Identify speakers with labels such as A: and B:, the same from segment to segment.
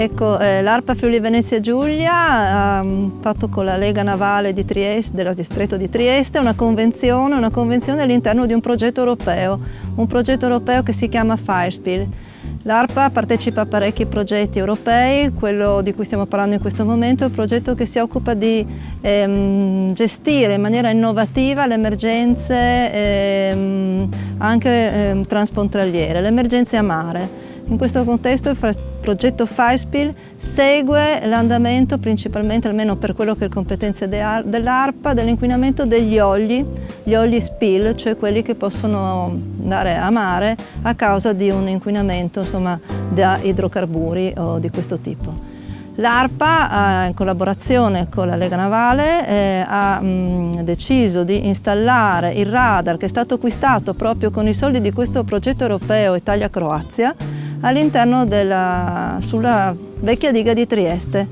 A: Ecco, l'ARPA Friuli Venezia Giulia ha fatto con la Lega Navale di Trieste, del distretto di Trieste, una convenzione all'interno di un progetto europeo che si chiama Firespill. L'ARPA partecipa a parecchi progetti europei, quello di cui stiamo parlando in questo momento è un progetto che si occupa di gestire in maniera innovativa le emergenze anche transfrontaliere, le emergenze a mare. In questo contesto il progetto Firespill segue l'andamento principalmente, almeno per quello che è competenze dell'ARPA, dell'inquinamento degli oli spill, cioè quelli che possono andare a mare a causa di un inquinamento da idrocarburi o di questo tipo. L'ARPA, in collaborazione con la Lega Navale, ha deciso di installare il radar che è stato acquistato proprio con i soldi di questo progetto europeo Italia-Croazia all'interno sulla vecchia diga di Trieste.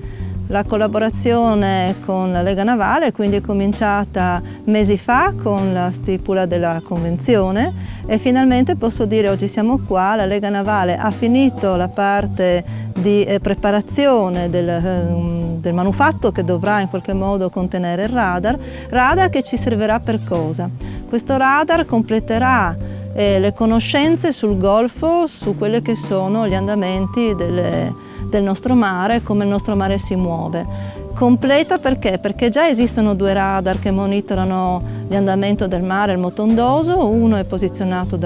A: La collaborazione con la Lega Navale quindi è cominciata mesi fa con la stipula della convenzione e finalmente posso dire oggi siamo qua, la Lega Navale ha finito la parte di preparazione del manufatto che dovrà in qualche modo contenere il radar che ci servirà per cosa? Questo radar completerà le conoscenze sul Golfo, su quelli che sono gli andamenti del nostro mare, come il nostro mare si muove. Completa perché? Perché già esistono 2 radar che monitorano l'andamento del mare, il Motondoso, uno è posizionato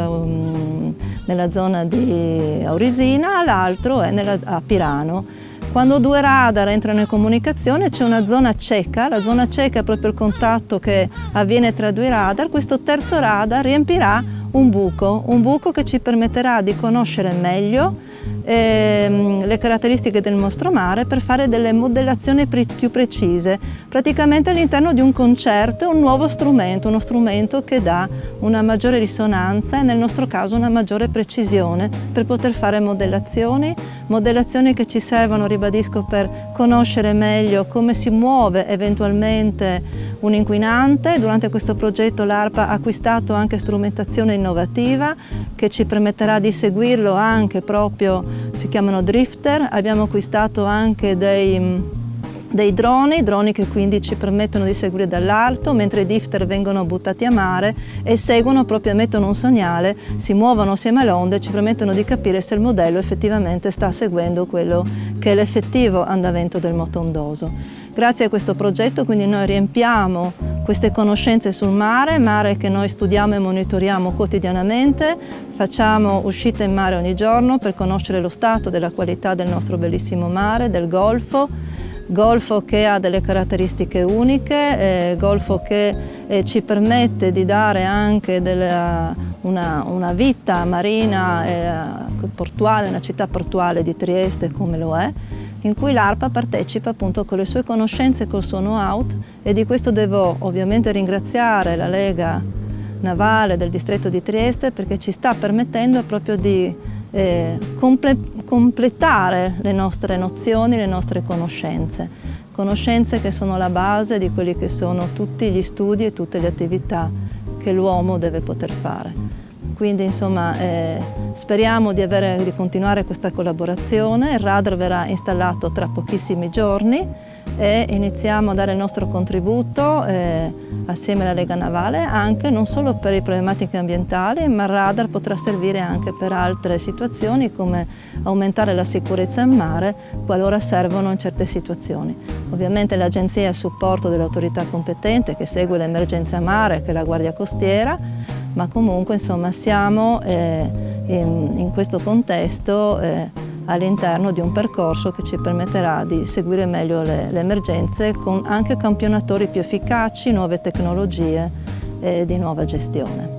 A: nella zona di Aurisina, l'altro è a Pirano. Quando 2 radar entrano in comunicazione c'è una zona cieca, la zona cieca è proprio il contatto che avviene tra 2 radar, questo terzo radar riempirà un buco che ci permetterà di conoscere meglio le caratteristiche del nostro mare per fare delle modellazioni più precise, praticamente all'interno di un concerto, uno strumento che dà una maggiore risonanza e nel nostro caso una maggiore precisione per poter fare modellazioni che ci servono, ribadisco, per conoscere meglio come si muove eventualmente un inquinante. Durante questo progetto l'ARPA ha acquistato anche strumentazione innovativa che ci permetterà di seguirlo anche proprio, si chiamano drifter. Abbiamo acquistato anche dei droni che quindi ci permettono di seguire dall'alto, mentre i drifter vengono buttati a mare e seguono, proprio emettono un segnale, si muovono assieme all'onda e ci permettono di capire se il modello effettivamente sta seguendo quello che è l'effettivo andamento del Motondoso. Grazie a questo progetto quindi noi riempiamo queste conoscenze sul mare che noi studiamo e monitoriamo quotidianamente, facciamo uscite in mare ogni giorno per conoscere lo stato della qualità del nostro bellissimo mare, del Golfo che ha delle caratteristiche uniche, Golfo che ci permette di dare anche una vita marina portuale, una città portuale di Trieste come lo è, in cui l'ARPA partecipa appunto con le sue conoscenze e col suo know-how, e di questo devo ovviamente ringraziare la Lega Navale del distretto di Trieste perché ci sta permettendo proprio di completare le nostre nozioni, le nostre conoscenze che sono la base di quelli che sono tutti gli studi e tutte le attività che l'uomo deve poter fare. Quindi insomma speriamo di continuare questa collaborazione. Il radar verrà installato tra pochissimi giorni e iniziamo a dare il nostro contributo assieme alla Lega Navale anche non solo per le problematiche ambientali, ma il radar potrà servire anche per altre situazioni come aumentare la sicurezza in mare qualora servono in certe situazioni. Ovviamente l'agenzia è a supporto dell'autorità competente che segue le emergenze a mare, che è la Guardia Costiera, ma comunque insomma siamo in questo contesto all'interno di un percorso che ci permetterà di seguire meglio le emergenze con anche campionatori più efficaci, nuove tecnologie di nuova gestione.